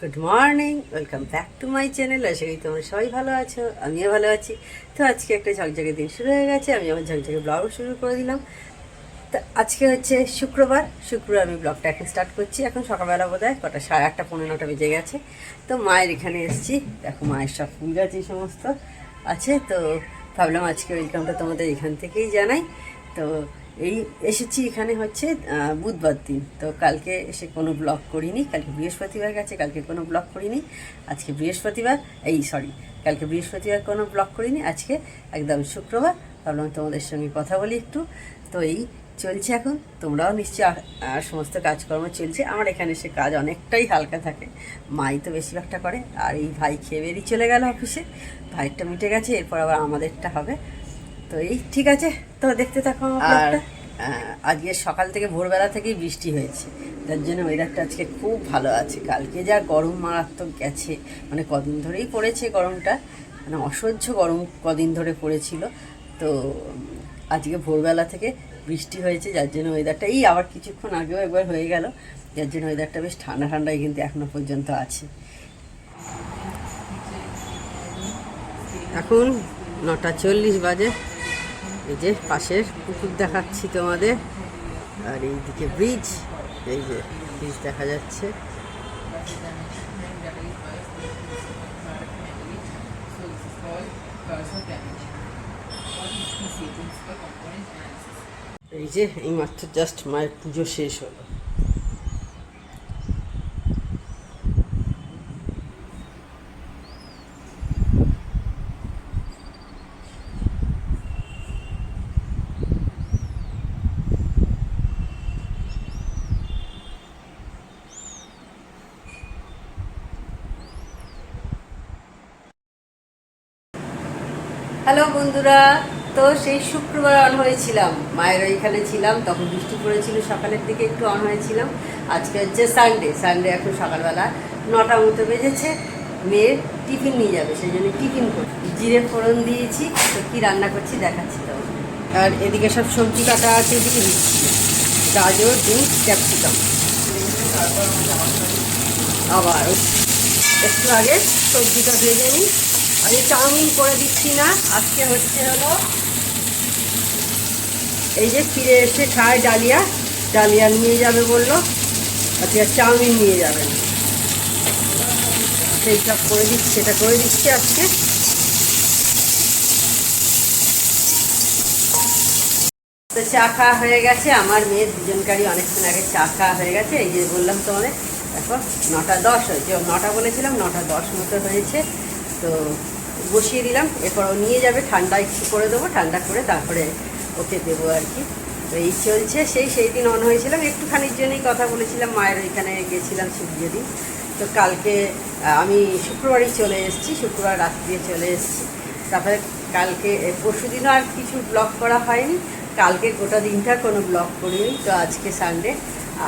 Good morning, welcome back to my channel. আশা করি তোমরা সবাই ভালো আছো, আমিও ভালো আছি। তো আজকে একটা ঝকঝকে দিন শুরু হয়ে গেছে, আমি আমার ঝকঝকে ব্লগ শুরু করে দিলাম। তো আজকে হচ্ছে শুক্রবার আমি ব্লগটা এখন স্টার্ট করছি। এখন সকালবেলা বোধহয় কটা 8:30 পৌনে 9টা বেজে গেছে। তো মায়ের এখানে এসেছি, দেখো মায়ের সব ফুল গাছ এই সমস্ত আছে। তো ভাবলাম আজকে ওয়েলকামটা তোমাদের এখান থেকেই জানাই। তো এই এসেছি এখানে হচ্ছে বুধবার দিন। তো কালকে এসে কোনো ব্লগ করিনি, কালকে বৃহস্পতিবার গেছে, কালকে কোনো ব্লগ করিনি। আজকে বৃহস্পতিবার, কালকে বৃহস্পতিবার কোনো ব্লগ করিনি, আজকে একদম শুক্রবার। ভাবলাম তোমাদের সঙ্গে কথা বলি একটু। তো এই চলছে এখন, তোমরাও নিশ্চয়ই সমস্ত কাজকর্ম চলছে। আমার এখানে এসে কাজ অনেকটাই হালকা থাকে, মাই তো বেশিরভাগটা করে। আর এই ভাই খেয়ে বেরিয়ে চলে গেল অফিসে, ভাইয়েরটা মিটে গেছে, এরপর আবার আমাদেরটা হবে। তো এই ঠিক আছে, তো দেখতে থাকো আমার ব্লগটা। আজকে সকাল থেকে ভোরবেলা থেকেই বৃষ্টি হয়েছে, যার জন্য ওয়েদারটা আজকে খুব ভালো আছে। কালকে যা গরম মারাত্মক গেছে, মানে কদিন ধরেই পড়েছে গরমটা, মানে অসহ্য গরম কদিন ধরে পড়েছিল। তো আজকে ভোরবেলা থেকে বৃষ্টি হয়েছে, যার জন্য ওয়েদারটা এই আবার কিছুক্ষণ আগেও একবার হয়ে গেল, যার জন্য ওয়েদারটা বেশ ঠান্ডা ঠান্ডাই কিন্তু এখনো পর্যন্ত আছে। এখন 9:40 বাজে। এই যে পাশের পুকুর দেখাচ্ছি তোমাদের, আর এইদিকে ব্রিজ, এই যে ব্রিজ দেখা যাচ্ছে। এই যে এই মাত্র জাস্ট মায়ের পুজো শেষ হলো। হ্যালো বন্ধুরা, তো সেই শুক্রবার অন হয়েছিলাম, মায়ের ওইখানে ছিলাম, তখন বৃষ্টি পড়েছিল, সকালের দিকে একটু অন হয়েছিলাম। আজকে হচ্ছে সানডে, এখন সকালবেলা 9টা মতো বেজেছে। মেয়ের টিফিন নিয়ে যাবে, সেই জন্য টিফিন করি, জিরে ফোড়ন দিয়েছি। তো কী রান্না করছি দেখাচ্ছি তো। আর এদিকে সব সবজি কাটা আছে, এদিকে দিচ্ছি গাজর, বিনস, ক্যাপসিকাম। আবার একটু আগে সবজিটা ভেজে নিই। আর এই চাউমিন করে দিচ্ছি না, আজকে হচ্ছে হলো এই যে ফিরে এসে খায় ডালিয়া নিয়ে যাবে বললো, আজকে চাউমিন নিয়ে যাবেন, সেইটা করে দিচ্ছি, সেটা করে দিচ্ছি আজকে। তো চা খাওয়া হয়ে গেছে, আমার মেয়ের দুজনকারই অনেকক্ষণ আগে চা খাওয়া হয়ে গেছে। এই যে বললাম তোমাদের, এখন 9:10 হয়েছে, 9টা বলেছিলাম, 9:10 মতো হয়েছে। তো বসিয়ে দিলাম, এরপর ও নিয়ে যাবে, ঠান্ডা একটু করে দেবো, ঠান্ডা করে তারপরে ওকে দেবো আর কি। তো এই চলছে। সেই দিন অন হয়েছিলাম, একটুখানির জন্যই কথা বলেছিলাম, মায়ের ওইখানে গেছিলাম সূর্যের দিন। তো কালকে আমি শুক্রবারই চলে এসেছি, শুক্রবার রাত্রিরে চলে এসেছি। তারপরে কালকে পরশু দিনও আর কিছু ব্লগ করা হয়নি, কালকে গোটা দিনটা কোনো ব্লগ করিনি। তো আজকে সানডে,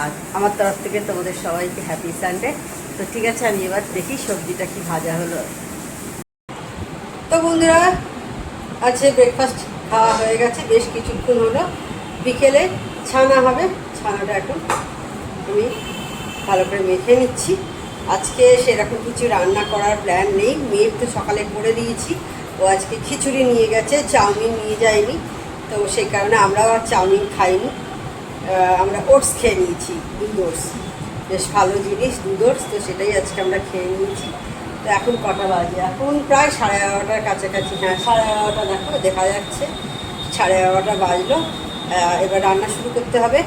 আর আমার তরফ থেকে তোমাদের সবাইকে হ্যাপি সানডে। তো ঠিক আছে, আমি এবার দেখি সবজিটা কি ভাজা হলো। তো বন্ধুরা, আজকে ব্রেকফাস্ট খাওয়া হয়ে গেছে, বেশ কিছুক্ষণ হলো। বিকেলে ছানা হবে, ছানাটা এখন আমি ভালো করে মেখে নিচ্ছি। আজকে সেরকম কিছু রান্না করার প্ল্যান নেই, মেয়ের তো সকালে করে দিয়েছি, ও আজকে খিচুড়ি নিয়ে গেছে, চাউমিন নিয়ে যায়নি। তো সেই কারণে আমরাও আর চাউমিন খাইনি, আমরা ওটস খেয়ে নিয়েছি, দুধ ওটস, বেশ ভালো জিনিস দুধ ওটস। তো সেটাই আজকে আমরা খেয়ে নিয়েছি। তো এখন কটা বাজে, এখন প্রায় 11:30টার কাছাকাছি, হ্যাঁ 11:30 দেখো দেখা যাচ্ছে, 11:30 বাজলো। এবার রান্না শুরু করতে হবে।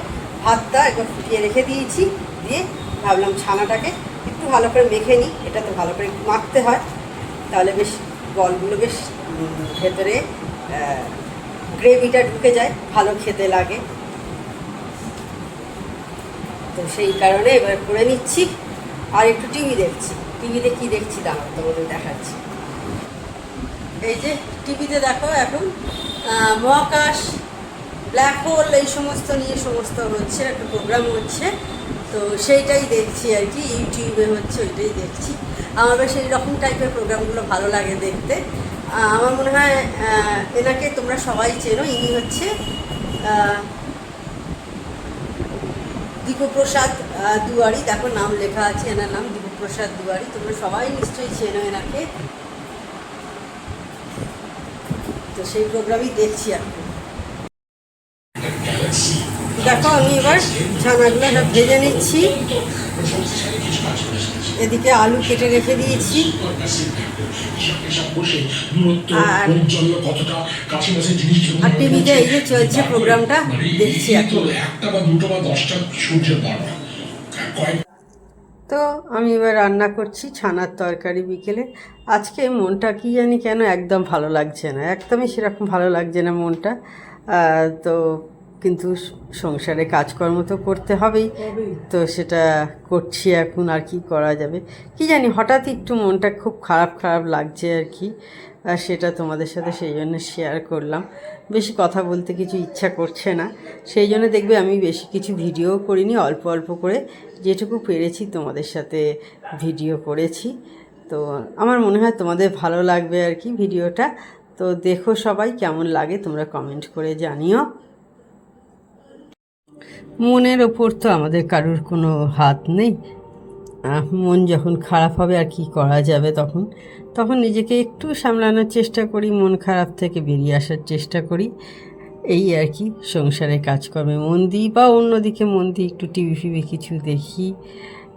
ভাতটা একবার ফুটিয়ে রেখে দিয়েছি, দিয়ে ভাবলাম ছানাটাকে একটু ভালো করে মেখে নিই, এটা তো ভালো করে একটু মাখতে হয়, তাহলে বেশ বলগুলো বেশ ভেতরে গ্রেভিটা ঢুকে যায়, ভালো খেতে লাগে। তো সেই কারণে এবার করে নিচ্ছি। আর একটু টিভি দেখছি, টিভিতে কি দেখছি দাঁড়াও তোমাদের দেখাচ্ছি। এই যে টিভিতে দেখো এখন মহাকাশ, ব্ল্যাক হোল, এই সমস্ত নিয়ে সমস্ত হচ্ছে, একটা প্রোগ্রাম হচ্ছে। তো সেইটাই দেখছি আর কি, ইউটিউবে হচ্ছে, ওইটাই দেখছি। আমার বেশ এই রকম টাইপের প্রোগ্রামগুলো ভালো লাগে দেখতে। আমার মনে হয় এনাকে তোমরা সবাই চেনো, ইনি হচ্ছে দীপপ্রসাদ দুয়ারি, দেখো নাম লেখা আছে, এনার নাম দীপপ্রসাদ দুয়ারি। তোমরা সবাই নিশ্চয়ই চেনো এনাকে। তো সেই প্রোগ্রামই দেখছি এখন। দেখো আমি এবার ছানাগুলো সব ভেজে নিচ্ছি। এদিকে আলু কেটে রেখে দিয়েছি। আর টিভিতে এই যে চলছে প্রোগ্রামটা দেখছি এখন। তো আমি এবার রান্না করছি ছানার তরকারি বিকেলে। আজকে মনটা কি জানি কেন একদম ভালো লাগছে না, একদমই সেরকম ভালো লাগছে না মনটা। তো কিন্তু সংসারে কাজকর্ম তো করতে হবেই, তো সেটা করছি এখন। আর কি করা যাবে, কি জানি হঠাৎ একটু মনটা খুব খারাপ খারাপ লাগছে আর কি। সেটা তোমাদের সাথে সেই জন্য শেয়ার করলাম। বেশি কথা বলতে কিছু ইচ্ছা করছে না, সেই জন্য দেখবে আমি বেশি কিছু ভিডিও করিনি, অল্প অল্প করে যেটুকু পেরেছি তোমাদের সাথে ভিডিও করেছি। তো আমার মনে হয় তোমাদের ভালো লাগবে আর কি ভিডিওটা। তো দেখো সবাই, কেমন লাগে তোমরা কমেন্ট করে জানিও। মনের ওপর তো আমাদের কারোর কোনো হাত নেই। মন যখন খারাপ হবে আর কি করা যাবে, তখন তখন নিজেকে একটু সামলানোর চেষ্টা করি, মন খারাপ থেকে বেরিয়ে আসার চেষ্টা করি, এই আর কি। সংসারে কাজকর্মে মন দিই বা অন্যদিকে মন দিই, একটু টিভি ফিভি কিছু দেখি,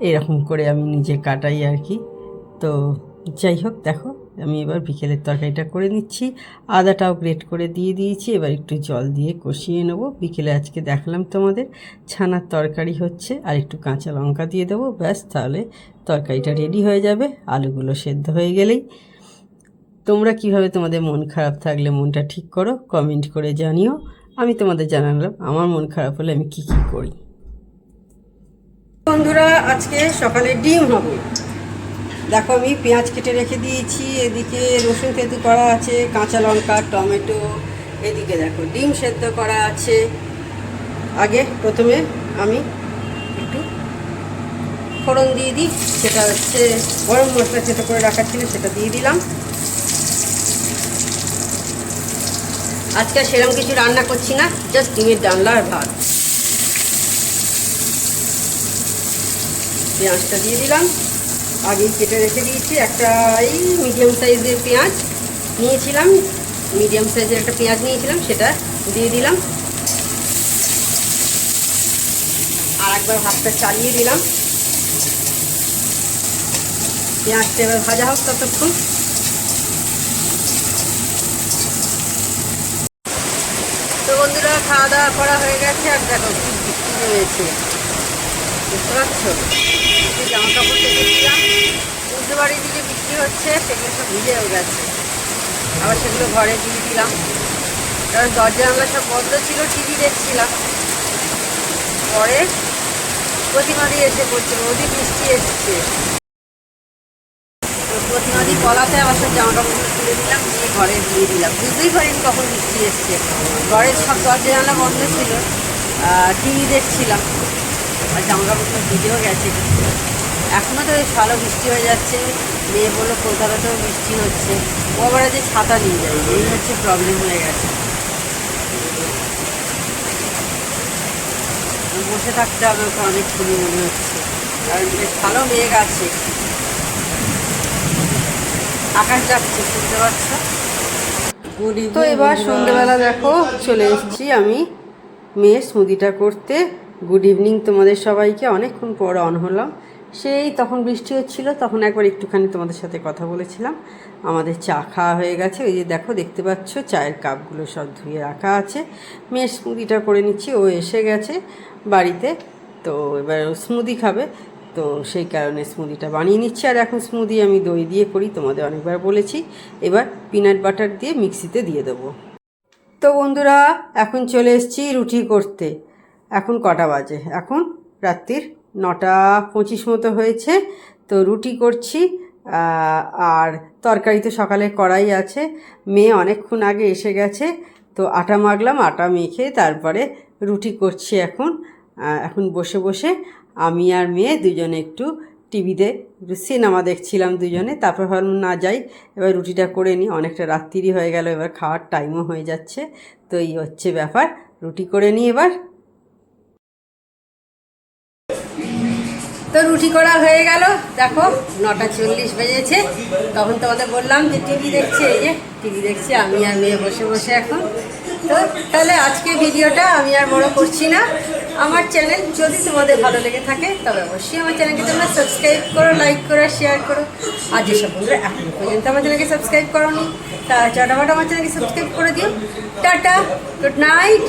এরকম করে আমি নিজে কাটাই আর কি। তো যাই হোক, দেখো আমি এবার বিকেলের তরকারিটা করে নিচ্ছি। আদাটাও গ্রেট করে দিয়ে দিয়েছি, এবার একটু জল দিয়ে কষিয়ে নেব। বিকেলে আজকে দেখালাম তোমাদের ছানার তরকারি হচ্ছে, আর একটু কাঁচা লঙ্কা দিয়ে দেবো, ব্যাস তাহলে তরকারিটা রেডি হয়ে যাবে। আলুগুলো সেদ্ধ হয়ে গেলেই। তোমরা কিভাবে তোমাদের মন খারাপ থাকলে মনটা ঠিক করো, কমেন্ট করে জানিও। আমি তোমাদের জানালাম আমার মন খারাপ হলে আমি কি কি করি। বন্ধুরা, আজকে সকালে ডিম হবে। দেখো আমি পেঁয়াজ কেটে রেখে দিয়েছি, এদিকে রসুন তেঁতু করা আছে, কাঁচা লঙ্কা, টমেটো, এদিকে দেখো ডিম সেদ্ধ করা আছে। আগে প্রথমে আমি একটু ফোড়ন দিয়ে দিই, সেটা হচ্ছে গরম মশলা সেটা করে রাখা ছিল, সেটা দিয়ে দিলাম। আজকে সেরকম কিছু রান্না করছি না, জাস্ট ডিমের ডালনা আর ভাত। পেঁয়াজটা দিয়ে দিলাম, আগেই কেটে রেখে দিয়েছি। একটা এই মিডিয়াম সাইজের পেঁয়াজ নিয়েছিলাম, মিডিয়াম সাইজের একটা পেঁয়াজ নিয়েছিলাম, সেটা দিয়ে দিলাম। আর একবার ভাতটা চালিয়ে দিলাম। পেঁয়াজটা এবার ভাজা হোক ততক্ষণ। তো বন্ধুরা, খাওয়া দাওয়া করা হয়ে গেছে। আর দেখো কি বৃষ্টি নেমেছে, বুঝতে পারছো? জামা কাপড় দেখেছিলাম বুঝতে পারিনি যে বৃষ্টি হচ্ছে, সেগুলো সব ভিজেও গেছে। আবার সেগুলো ঘরে দিয়ে দিলাম, কারণ দরজা জানলা সব বন্ধ ছিল, টিভি দেখছিলাম। পরে প্রতিমাদি এসে পড়ছে, ওদিন বৃষ্টি এসছে, তো প্রতিমাদি বলাতে আবার সব জামা কাপড়গুলো তুলে দিলাম, দিয়ে ঘরে দিয়ে দিলাম। বুঝতেই পারিনি কখন বৃষ্টি এসছে, ঘরের সব দরজা জানলা বন্ধ ছিল, টিভি দেখছিলাম, আর জামা কাপড়গুলো ভিজেও গেছে। এখনও তো বেশ ভালো বৃষ্টি হয়ে যাচ্ছে। মেয়ে বললো কলকাতাতেও বৃষ্টি হচ্ছে, ও আবার যে ছাতা নিয়ে যায়, এই হচ্ছে প্রবলেম হয়ে গেছে। বসে থাকতে হবে ওকে অনেকক্ষণই মনে হচ্ছে, কারণ বেশ ভালো মেঘ আছে, আকাশ যাচ্ছে, শুনতে পাচ্ছ। তো এবার সন্ধ্যেবেলা দেখো চলে এসেছি আমি মেয়ের স্মুদিটা করতে। গুড ইভিনিং তোমাদের সবাইকে, অনেকক্ষণ পর অন হলাম। সেই তখন বৃষ্টি হচ্ছিল, তখন একবার একটুখানি তোমাদের সাথে কথা বলেছিলাম। আমাদের চা খাওয়া হয়ে গেছে, ওই যে দেখো দেখতে পাচ্ছ চায়ের কাপগুলো সব ধুয়ে রাখা আছে। মেয়ের স্মুদিটা করে নিচ্ছি, ও এসে গেছে বাড়িতে, তো এবার স্মুদি খাবে, তো সেই কারণে স্মুদিটা বানিয়ে নিচ্ছি। আর এখন স্মুদি আমি দই দিয়ে করি, তোমাদের অনেকবার বলেছি। এবার পিনাট বাটার দিয়ে মিক্সিতে দিয়ে দেবো। তো বন্ধুরা, এখন চলে এসেছি রুটি করতে। এখন কটা বাজে? এখন রাত্রির 9:25 মতো হয়েছে। তো রুটি করছি, আর তরকারি তো সকালে করাই আছে। মেয়ে অনেকক্ষণ আগে এসে গেছে, তো আটা মাখলাম, আটা মেখে তারপরে রুটি করছি। এখন বসে বসে আমি আর মেয়ে দুজনে একটু টিভিতে সিনেমা দেখছিলাম দুজনে। তারপর ভাবলাম না যাই, এবার রুটিটা করে নিই, অনেকটা রাত্রিরই হয়ে গেল, এবার খাওয়ার টাইমও হয়ে যাচ্ছে। তো এই হচ্ছে ব্যাপার, রুটি করে নিই এবার। তো রুটি করা হয়ে গেল, দেখো 9:40 বেজেছে। তখন তোমাদের বললাম যে টিভি দেখছি, এই যে টিভি দেখছি আমি আর মেয়ে বসে বসে এখন। তো তাহলে আজকে ভিডিওটা আমি আর বড় করছি না। আমার চ্যানেল যদি তোমাদের ভালো লেগে থাকে তবে অবশ্যই আমার চ্যানেলকে তোমরা সাবস্ক্রাইব করো, লাইক করো, শেয়ার করো। আর যেসব বন্ধুরা এখনো পর্যন্ত আমার চ্যানেলকে সাবস্ক্রাইব করোনি তারা চটাফট আমার চ্যানেলকে সাবস্ক্রাইব করে দিও। Tata, good night,